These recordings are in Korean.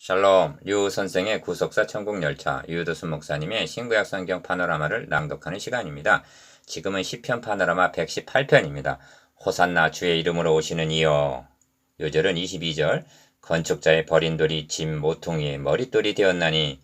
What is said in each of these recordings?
샬롬, 류 선생의 구속사 천국열차, 유도순 목사님의 신구약 성경 파노라마를 낭독하는 시간입니다. 지금은 시편 파노라마 118편입니다. 호산나 주의 이름으로 오시는 이여. 요절은 22절, 건축자의 버린 돌이 짐 모퉁이의 머릿돌이 되었나니.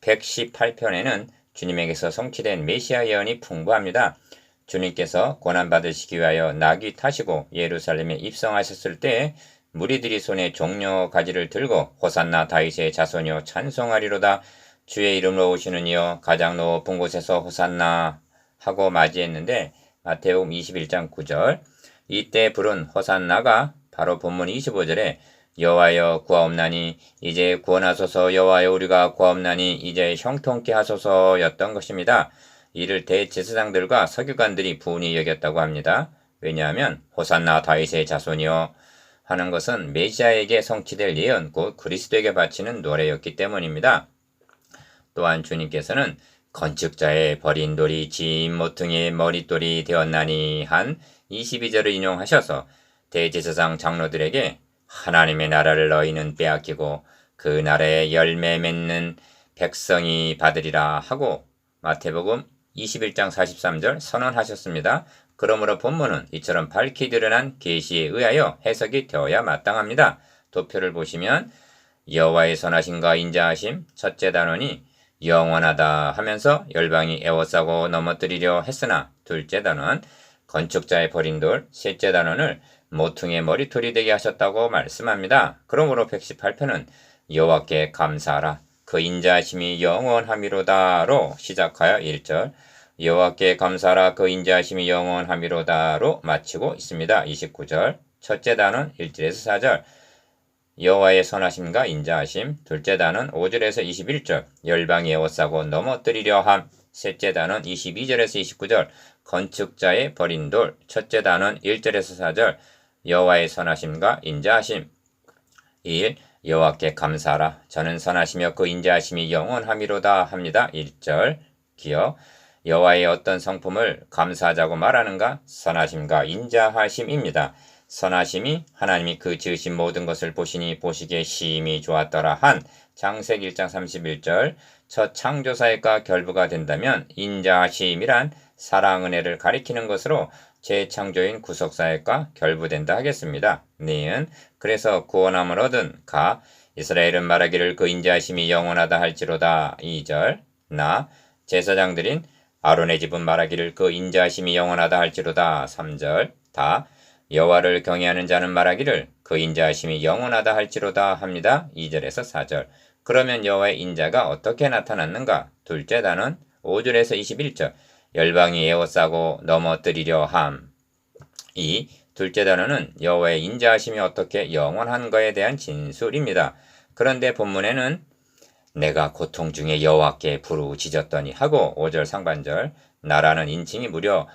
118편에는 주님에게서 성취된 메시아 예언이 풍부합니다. 주님께서 고난받으시기 위하여 나귀 타시고 예루살렘에 입성하셨을 때 무리들이 손에 종려 가지를 들고 호산나 다윗의 자손이여 찬송하리로다 주의 이름으로 오시는 이여 가장 높은 곳에서 호산나 하고 맞이했는데 마태복음 21장 9절 이때 부른 호산나가 바로 본문 25절에 여호와여 구하옵나니 이제 구원하소서 여호와여 우리가 구하옵나니 이제 형통케 하소서였던 것입니다. 이를 대제사장들과 서기관들이 부운히 여겼다고 합니다. 왜냐하면 호산나 다윗의 자손이여 하는 것은 메시아에게 성취될 예언 곧 그리스도에게 바치는 노래였기 때문입니다. 또한 주님께서는 건축자의 버린 돌이 짐 모퉁이의 머릿돌이 되었나니 한 22절을 인용하셔서 대제사장 장로들에게 하나님의 나라를 너희는 빼앗기고 그 나라에 열매 맺는 백성이 받으리라 하고 마태복음 21장 43절 선언하셨습니다. 그러므로 본문은 이처럼 밝히 드러난 계시에 의하여 해석이 되어야 마땅합니다. 도표를 보시면 여호와의 선하심과 인자하심 첫째 단원이 영원하다 하면서 열방이 에워싸고 넘어뜨리려 했으나 둘째 단원 건축자의 버린 돌 셋째 단원을 모퉁이의 머리털이 되게 하셨다고 말씀합니다. 그러므로 118편은 여호와께 감사하라 그 인자하심이 영원함이로다로 시작하여 1절 여호와께 감사하라 그 인자하심이 영원함이로다로 마치고 있습니다. 29절 첫째 단원 1절에서 4절 여호와의 선하심과 인자하심 둘째 단원 5절에서 21절 열방이 에워싸고 넘어뜨리려 함 셋째 단원 22절에서 29절 건축자의 버린 돌 첫째 단원 1절에서 4절 여호와의 선하심과 인자하심 1. 여호와께 감사하라 저는 선하시며 그 인자하심이 영원함이로다 합니다. 1절 기억 여호와의 어떤 성품을 감사하자고 말하는가? 선하심과 인자하심입니다. 선하심이 하나님이 그 지으신 모든 것을 보시니 보시기에 심히 좋았더라 한 창세기 1장 31절 첫 창조사역과 결부가 된다면 인자하심이란 사랑 은혜를 가리키는 것으로 재창조인 구속사역과 결부된다 하겠습니다. 니은 그래서 구원함을 얻은 가 이스라엘은 말하기를 그 인자하심이 영원하다 할지로다 2절 나 제사장들인 아론의 집은 말하기를 그 인자하심이 영원하다 할지로다 3절 다 여호와를 경외하는 자는 말하기를 그 인자하심이 영원하다 할지로다 합니다. 2절에서 4절 그러면 여호와의 인자가 어떻게 나타났는가? 둘째 단원 5절에서 21절 열방이 에워싸고 넘어뜨리려 함 2. 둘째 단원은 여호와의 인자하심이 어떻게 영원한 거에 대한 진술입니다. 그런데 본문에는 내가 고통 중에 여호와께 부르짖었더니 하고 5절 상반절 나라는 인칭이 무려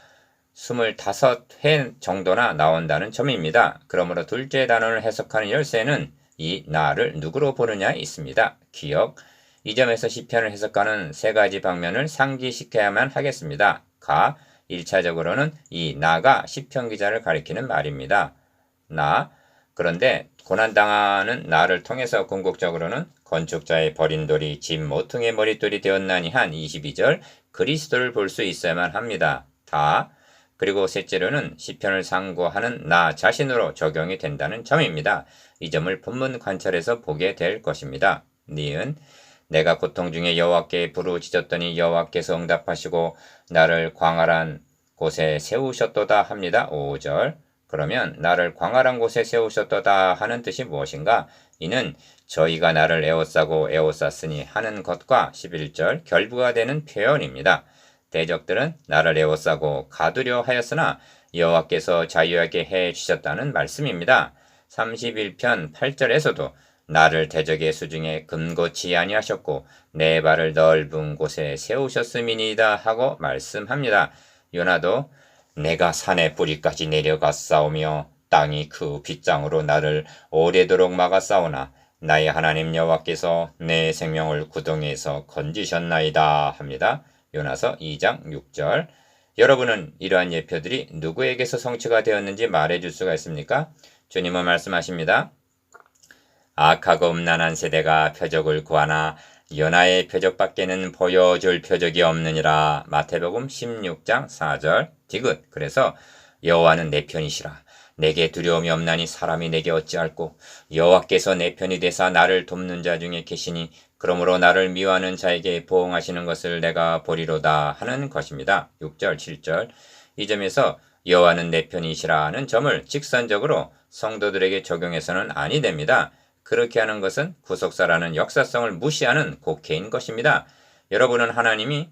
25회 정도나 나온다는 점입니다. 그러므로 둘째 단원을 해석하는 열쇠는 이 나를 누구로 보느냐에 있습니다. 기억 이 점에서 시편을 해석하는 세 가지 방면을 상기시켜야만 하겠습니다. 가 1차적으로는 이 나가 시편 기자를 가리키는 말입니다. 나 그런데 고난당하는 나를 통해서 궁극적으로는 건축자의 버린 돌이 짐 모퉁이의 머릿돌이 되었나니 한 22절 그리스도를 볼 수 있어야만 합니다. 다 그리고 셋째로는 시편을 상고하는 나 자신으로 적용이 된다는 점입니다. 이 점을 본문 관찰에서 보게 될 것입니다. 니은 내가 고통 중에 여호와께 부르짖었더니 여호와께서 응답하시고 나를 광활한 곳에 세우셨도다 합니다. 5절 그러면 나를 광활한 곳에 세우셨도다 하는 뜻이 무엇인가? 이는 저희가 나를 에워싸고 에워쌌으니 하는 것과 11절 결부가 되는 표현입니다. 대적들은 나를 에워싸고 가두려 하였으나 여호와께서 자유하게 해 주셨다는 말씀입니다. 31편 8절에서도 나를 대적의 수중에 금고치 아니하셨고 내 발을 넓은 곳에 세우셨음이니이다 하고 말씀합니다. 요나도 내가 산의 뿌리까지 내려갔사오며 땅이 그 빗장으로 나를 오래도록 막았사오나 나의 하나님 여호와께서 내 생명을 구덩이에서 건지셨나이다 합니다. 요나서 2장 6절 여러분은 이러한 예표들이 누구에게서 성취가 되었는지 말해줄 수가 있습니까? 주님은 말씀하십니다. 악하고 음란한 세대가 표적을 구하나 연하의 표적밖에는 보여줄 표적이 없느니라. 마태복음 16장 4절. 디귿. 그래서 여호와는 내 편이시라. 내게 두려움이 없나니 사람이 내게 어찌할꼬. 여호와께서 내 편이 되사 나를 돕는 자 중에 계시니 그러므로 나를 미워하는 자에게 보응하시는 것을 내가 보리로다 하는 것입니다. 6절 7절. 이 점에서 여호와는 내 편이시라는 점을 직선적으로 성도들에게 적용해서는 아니 됩니다. 그렇게 하는 것은 구속사라는 역사성을 무시하는 곡해인 것입니다. 여러분은 하나님이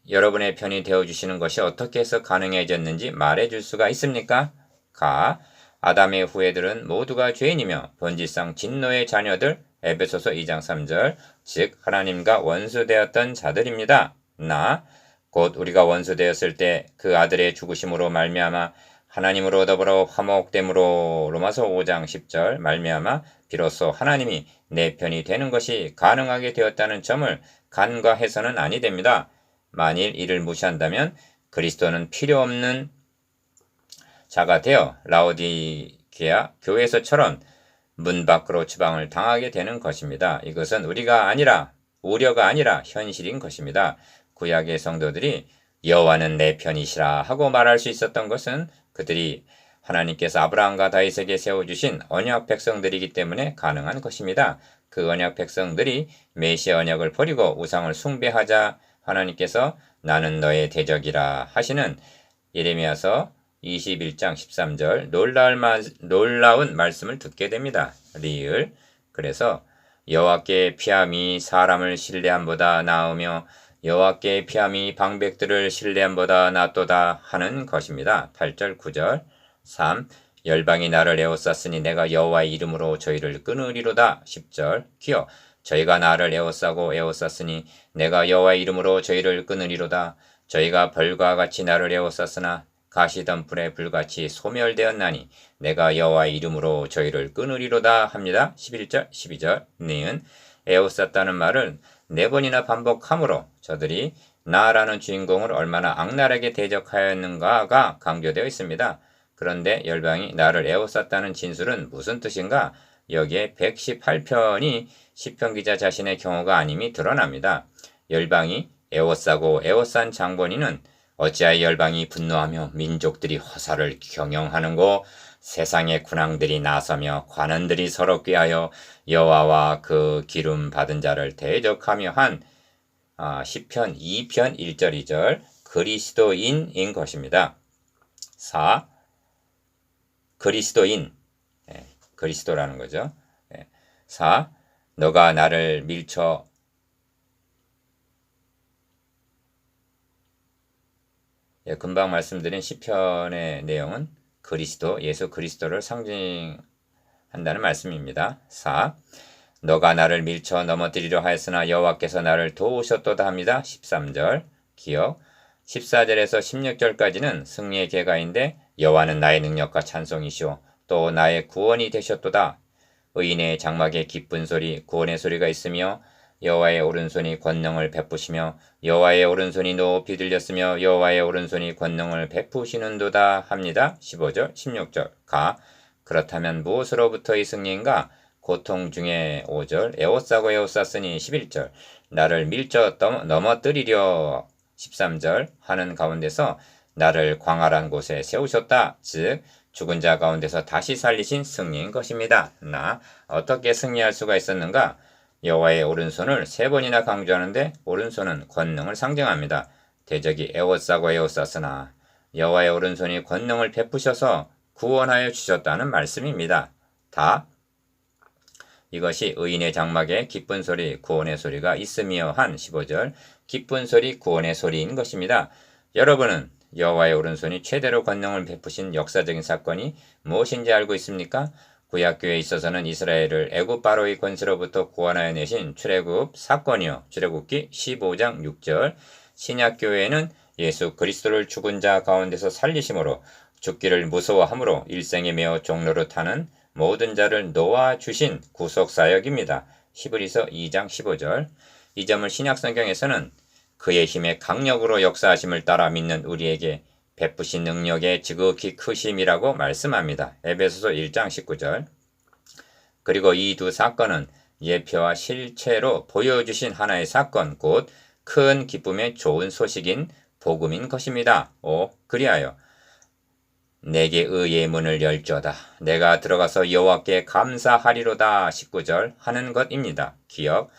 여러분의 편이 되어주시는 것이 어떻게 해서 가능해졌는지 말해줄 수가 있습니까? 가. 아담의 후예들은 모두가 죄인이며 본질상 진노의 자녀들. 에베소서 2장 3절. 즉 하나님과 원수되었던 자들입니다. 나. 곧 우리가 원수되었을 때 그 아들의 죽으심으로 말미암아 하나님으로 더불어 화목됨으로. 로마서 5장 10절. 말미암아 비로소 하나님이 내 편이 되는 것이 가능하게 되었다는 점을 간과해서는 아니 됩니다. 만일 이를 무시한다면 그리스도는 필요 없는 자가 되어 라오디게아 교회에서처럼 문 밖으로 추방을 당하게 되는 것입니다. 이것은 우려가 아니라 현실인 것입니다. 구약의 성도들이 여호와는 내 편이시라 하고 말할 수 있었던 것은 그들이 하나님께서 아브라함과 다윗에게 세워주신 언약 백성들이기 때문에 가능한 것입니다. 그 언약 백성들이 메시아 언약을 버리고 우상을 숭배하자 하나님께서 나는 너의 대적이라 하시는 예레미야서 21장 13절 놀라운 말씀을 듣게 됩니다. 리을. 그래서 여호와께 피함이 사람을 신뢰함보다 나으며 여호와께 피함이 방백들을 신뢰함보다 낫도다 하는 것입니다. 8절 9절. 3. 열방이 나를 에워쌌으니 내가 여호와의 이름으로 저희를 끊으리로다. 10절. 기여 저희가 나를 에워쌌으니 내가 여호와의 이름으로 저희를 끊으리로다. 저희가 벌과 같이 나를 에워쌌으나 가시덤불에 불같이 소멸되었나니 내가 여호와의 이름으로 저희를 끊으리로다 합니다. 11절 12절. 니은 에워쌌다는 말을 4번이나 반복함으로 저들이 나라는 주인공을 얼마나 악랄하게 대적하였는가가 강조되어 있습니다. 그런데 열방이 나를 에워쌌다는 진술은 무슨 뜻인가? 여기에 118편이 시편 기자 자신의 경우가 아님이 드러납니다. 열방이 에워싼 장본인은 어찌하여 열방이 분노하며 민족들이 허사를 경영하는고 세상의 군왕들이 나서며 관원들이 서로 꾀하여 여호와와 그 기름 받은 자를 대적하며 한 시편 2편 1절 2절 그리스도인인 것입니다. 4. 그리스도인. 그리스도라는 거죠. 4. 너가 나를 밀쳐 금방 말씀드린 시편의 내용은 그리스도, 예수 그리스도를 상징한다는 말씀입니다. 4. 너가 나를 밀쳐 넘어뜨리려 하였으나 여호와께서 나를 도우셨도다 합니다. 13절. 기억. 14절에서 16절까지는 승리의 계가인데 여호와는 나의 능력과 찬송이시오 또 나의 구원이 되셨도다. 의인의 장막에 기쁜 소리, 구원의 소리가 있으며 여호와의 오른손이 권능을 베푸시며 여호와의 오른손이 높이 들렸으며 여호와의 오른손이 권능을 베푸시는도다 합니다. 15절 16절. 가. 그렇다면 무엇으로부터 이 승리인가? 고통 중에 5절 에워싸고 에워쌌으니 11절 나를 밀쳐 넘어뜨리려 13절 하는 가운데서 나를 광활한 곳에 세우셨다. 즉 죽은 자 가운데서 다시 살리신 승리인 것입니다. 나 어떻게 승리할 수가 있었는가? 여호와의 오른손을 3번이나 강조하는데 오른손은 권능을 상징합니다. 대적이 에워싸고 에워쌌으나 여호와의 오른손이 권능을 베푸셔서 구원하여 주셨다는 말씀입니다. 다 이것이 의인의 장막에 기쁜 소리, 구원의 소리가 있으며 한 15절 기쁜 소리, 구원의 소리인 것입니다. 여러분은 여호와의 오른손이 최대로 권능을 베푸신 역사적인 사건이 무엇인지 알고 있습니까? 구약교회에 있어서는 이스라엘을 애굽 바로의 권세로부터 구원하여 내신 출애굽 사건이요. 출애굽기 15장 6절. 신약교회에는 예수 그리스도를 죽은 자 가운데서 살리심으로 죽기를 무서워함으로 일생에 매어 종로로 타는 모든 자를 놓아주신 구속사역입니다. 히브리서 2장 15절. 이 점을 신약성경에서는 그의 힘의 강력으로 역사하심을 따라 믿는 우리에게 베푸신 능력의 지극히 크심이라고 말씀합니다. 에베소서 1장 19절. 그리고 이 두 사건은 예표와 실체로 보여주신 하나의 사건, 곧 큰 기쁨의 좋은 소식인 복음인 것입니다. 5. 그리하여 내게 의의 문을 열주어다. 내가 들어가서 여호와께 감사하리로다. 19절 하는 것입니다. 기억.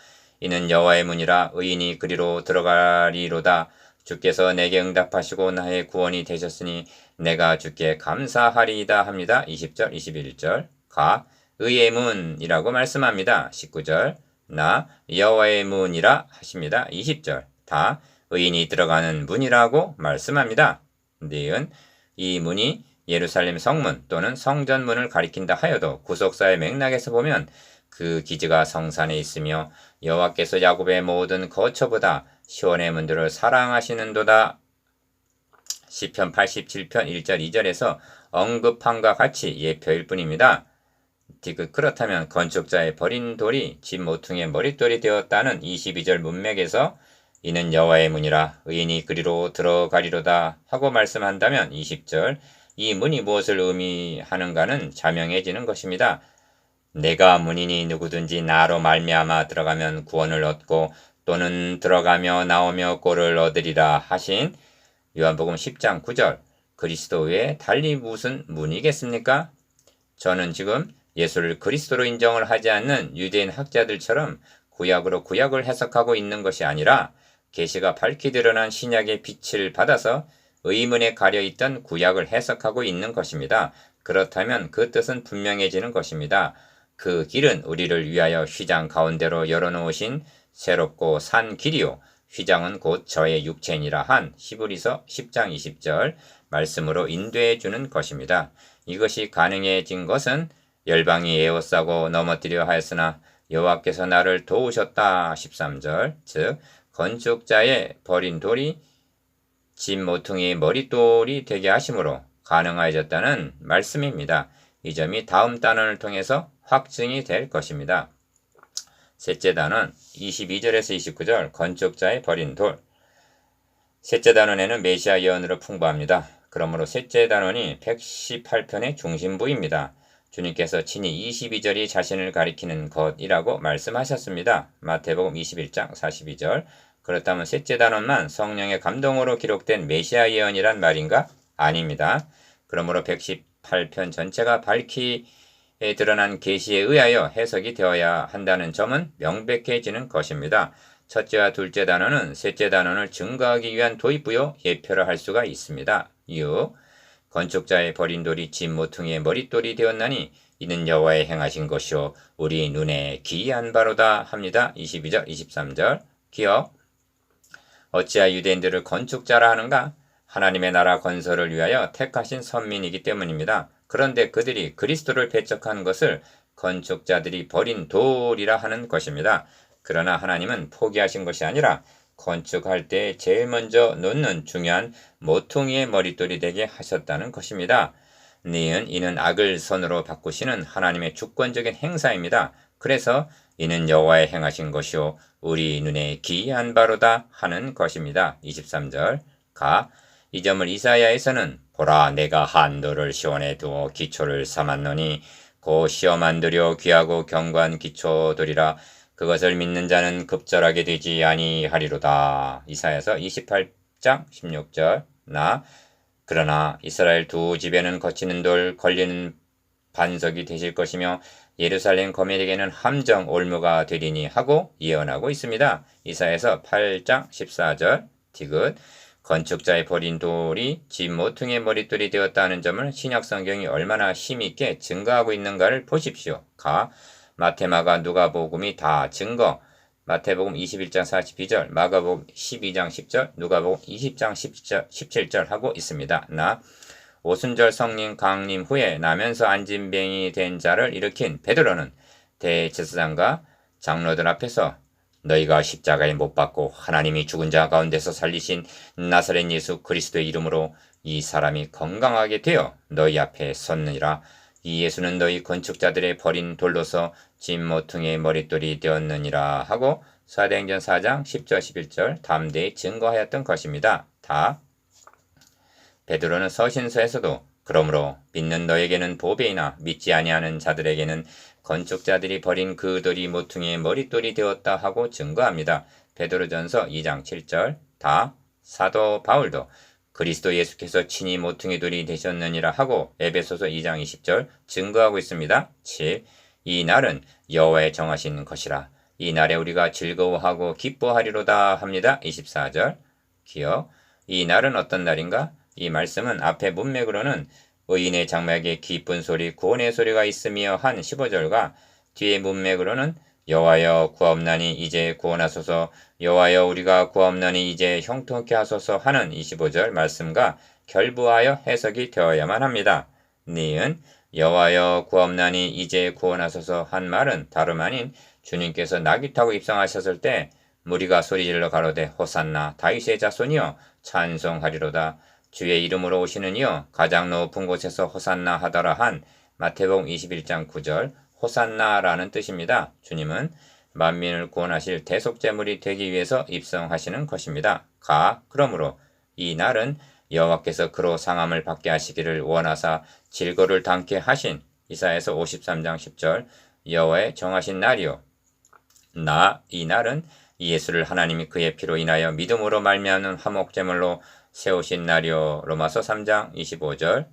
이는 여호와의 문이라 의인이 그리로 들어가리로다. 주께서 내게 응답하시고 나의 구원이 되셨으니 내가 주께 감사하리이다 합니다. 20절, 21절. 가. 의의 문이라고 말씀합니다. 19절. 나 여호와의 문이라 하십니다. 20절. 다 의인이 들어가는 문이라고 말씀합니다. 니은 이 문이 예루살렘 성문 또는 성전문을 가리킨다 하여도 구속사의 맥락에서 보면 그 기지가 성산에 있으며 여호와께서 야곱의 모든 거처보다 시온의 문들을 사랑하시는도다. 시편 87편 1절 2절에서 언급함과 같이 예표일 뿐입니다. 그렇다면 건축자의 버린 돌이 집 모퉁이의 머릿돌이 되었다는 22절 문맥에서 이는 여호와의 문이라 의인이 그리로 들어가리로다 하고 말씀한다면 20절 이 문이 무엇을 의미하는가는 자명해지는 것입니다. 내가 문이니 누구든지 나로 말미암아 들어가면 구원을 얻고 또는 들어가며 나오며 꼴을 얻으리라 하신 요한복음 10장 9절 그리스도 외에 달리 무슨 문이겠습니까? 저는 지금 예수를 그리스도로 인정을 하지 않는 유대인 학자들처럼 구약으로 구약을 해석하고 있는 것이 아니라 계시가 밝히 드러난 신약의 빛을 받아서 의문에 가려있던 구약을 해석하고 있는 것입니다. 그렇다면 그 뜻은 분명해지는 것입니다. 그 길은 우리를 위하여 휘장 가운데로 열어놓으신 새롭고 산 길이요. 휘장은 곧 저의 육체니라 한 히브리서 10장 20절 말씀으로 인도해 주는 것입니다. 이것이 가능해진 것은 열방이 에워싸고 넘어뜨려 하였으나 여호와께서 나를 도우셨다. 13절 즉 건축자의 버린 돌이 집 모퉁이의 머릿돌이 되게 하심으로 가능하여졌다는 말씀입니다. 이 점이 다음 단원을 통해서 확증이 될 것입니다. 셋째 단원 22절에서 29절 건축자의 버린 돌. 셋째 단원에는 메시아 예언으로 풍부합니다. 그러므로 셋째 단원이 118편의 중심부입니다. 주님께서 친히 22절이 자신을 가리키는 것이라고 말씀하셨습니다. 마태복음 21장 42절. 그렇다면 셋째 단원만 성령의 감동으로 기록된 메시아 예언이란 말인가? 아닙니다. 그러므로 118편 전체가 밝히 드러난 계시에 의하여 해석이 되어야 한다는 점은 명백해지는 것입니다. 첫째와 둘째 단원은 셋째 단원을 증거하기 위한 도입부요 예표를 할 수가 있습니다. 6. 건축자의 버린 돌이 집 모퉁이의 머릿돌이 되었나니 이는 여호와의 행하신 것이요 우리 눈에 기이한 바로다 합니다. 22절 23절 기억. 어찌하여 유대인들을 건축자라 하는가? 하나님의 나라 건설을 위하여 택하신 선민이기 때문입니다. 그런데 그들이 그리스도를 배척한 것을 건축자들이 버린 돌이라 하는 것입니다. 그러나 하나님은 포기하신 것이 아니라 건축할 때 제일 먼저 놓는 중요한 모퉁이의 머릿돌이 되게 하셨다는 것입니다. 이는 악을 선으로 바꾸시는 하나님의 주권적인 행사입니다. 그래서 이는 여호와의 행하신 것이요 우리 눈에 기이한 바로다 하는 것입니다. 23절 가. 이 점을 이사야에서는 보라 내가 한 돌을 시온에 두어 기초를 삼았노니 고 시어 만들려 귀하고 견고한 기초들이라 그것을 믿는 자는 급절하게 되지 아니하리로다. 이사야서 28장 16절 나 그러나 이스라엘 두 집에는 거치는 돌 걸리는 반석이 되실 것이며 예루살렘 거민에게는 함정 올무가 되리니 하고 예언하고 있습니다. 이사야서 8장 14절 디귿 건축자의 버린 돌이 집 모퉁이의 머릿돌이 되었다는 점을 신약 성경이 얼마나 힘있게 증거하고 있는가를 보십시오. 가. 마태마가 누가복음이 다 증거. 마태복음 21장 42절, 마가복음 12장 10절, 누가복음 20장 17절 하고 있습니다. 나. 오순절 성령 강림 후에 나면서 안진병이 된 자를 일으킨 베드로는 대제사장과 장로들 앞에서 너희가 십자가에 못 박고 하나님이 죽은 자 가운데서 살리신 나사렛 예수 그리스도의 이름으로 이 사람이 건강하게 되어 너희 앞에 섰느니라. 이 예수는 너희 건축자들의 버린 돌로서 집 모퉁이의 머릿돌이 되었느니라 하고 사도행전 4장 10절 11절 담대히 증거하였던 것입니다. 다. 베드로는 서신서에서도 그러므로 믿는 너에게는 보배이나 믿지 아니하는 자들에게는 건축자들이 버린 그 돌이 모퉁이의 머릿돌이 되었다 하고 증거합니다. 베드로전서 2장 7절. 다 사도 바울도 그리스도 예수께서 친히 모퉁이 돌이 되셨느니라 하고 에베소서 2장 20절 증거하고 있습니다. 7. 이 날은 여호와의 정하신 것이라. 이 날에 우리가 즐거워하고 기뻐하리로다 합니다. 24절. 기억. 이 날은 어떤 날인가? 이 말씀은 앞에 문맥으로는 의인의 장막에 기쁜 소리, 구원의 소리가 있으며 한 15절과 뒤에 문맥으로는 여호와여 구하옵나니 이제 구원하소서, 여호와여 우리가 구하옵나니 이제 형통케 하소서 하는 25절 말씀과 결부하여 해석이 되어야만 합니다. 니은 여호와여 구하옵나니 이제 구원하소서 한 말은 다름 아닌 주님께서 나귀 타고 입성하셨을 때 무리가 소리질러 가로되 호산나 다윗의 자손이여 찬송하리로다. 주의 이름으로 오시는 이여 가장 높은 곳에서 호산나 하더라 한 마태복음 21장 9절 호산나라는 뜻입니다. 주님은 만민을 구원하실 대속제물이 되기 위해서 입성하시는 것입니다. 그러므로 이 날은 여호와께서 그로 상함을 받게 하시기를 원하사 질거를 담게 하신 이사야서 53장 10절 여호와의 정하신 날이요. 이 날은 예수를 하나님이 그의 피로 인하여 믿음으로 말미암는 화목제물로 세우신 날이요. 로마서 3장 25절.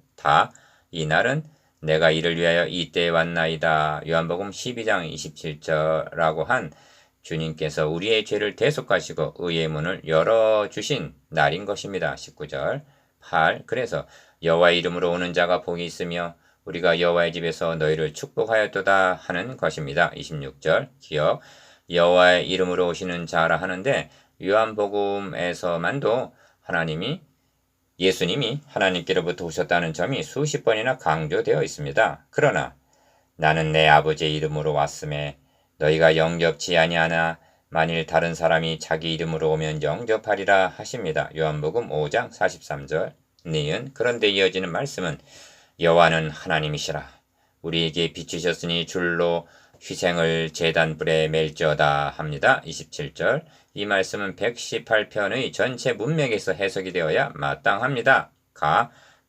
이 날은 내가 이를 위하여 이때에 왔나이다. 요한복음 12장 27절라고 한 주님께서 우리의 죄를 대속하시고 의의 문을 열어주신 날인 것입니다. 19절. 그래서 여호와의 이름으로 오는 자가 복이 있으며 우리가 여호와의 집에서 너희를 축복하였도다 하는 것입니다. 26절. 기억. 여호와의 이름으로 오시는 자라 하는데 요한복음에서만도 예수님이 하나님께로부터 오셨다는 점이 수십 번이나 강조되어 있습니다. 그러나 나는 내 아버지의 이름으로 왔음에 너희가 영접치 아니하나 만일 다른 사람이 자기 이름으로 오면 영접하리라 하십니다. 요한복음 5장 43절. 니은 그런데 이어지는 말씀은 여호와는 하나님이시라. 우리에게 비추셨으니 줄로 희생을 제단불에 맬지어다 합니다. 27절. 이 말씀은 118편의 전체 문맥에서 해석이 되어야 마땅합니다.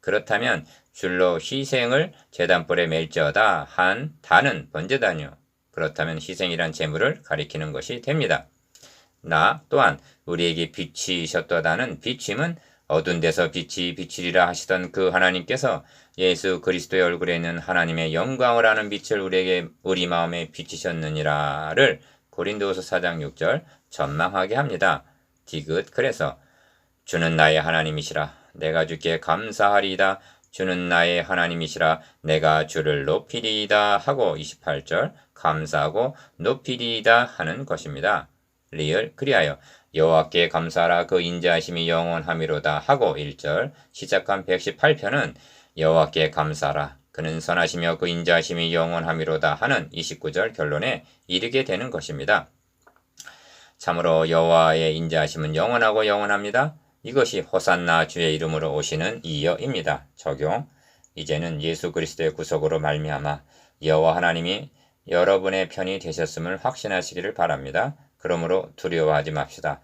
그렇다면 줄로 희생을 제단불에 맬지어다 한 다는 번제단이요. 그렇다면 희생이란 제물을 가리키는 것이 됩니다. 또한 우리에게 비치셨도다는 비침은 어두운 데서 빛이 비치리라 하시던 그 하나님께서 예수 그리스도의 얼굴에 있는 하나님의 영광을 아는 빛을 우리 마음에 비치셨느니라를 고린도후서 4장 6절 전망하게 합니다. 그래서 주는 나의 하나님이시라 내가 주께 감사하리이다. 주는 나의 하나님이시라 내가 주를 높이리이다 하고 28절 감사하고 높이리이다 하는 것입니다. 그리하여 여호와께 감사하라 그 인자하심이 영원함이로다 하고 1절 시작한 118편은 여호와께 감사하라 그는 선하시며 그 인자하심이 영원함이로다 하는 29절 결론에 이르게 되는 것입니다. 참으로 여호와의 인자하심은 영원하고 영원합니다. 이것이 호산나 주의 이름으로 오시는 이여입니다. 적용. 이제는 예수 그리스도의 구속으로 말미암아 여호와 하나님이 여러분의 편이 되셨음을 확신하시기를 바랍니다. 그러므로 두려워하지 맙시다.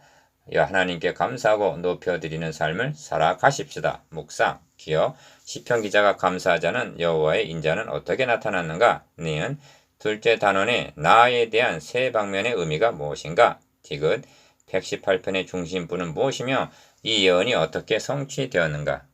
하나님께 감사하고 높여드리는 삶을 살아가십시다. 묵상, 기억, 시편 기자가 감사하자는 여호와의 인자는 어떻게 나타났는가? 니은 둘째 단원의 나에 대한 세 방면의 의미가 무엇인가? 118편의 중심부는 무엇이며 이 예언이 어떻게 성취되었는가?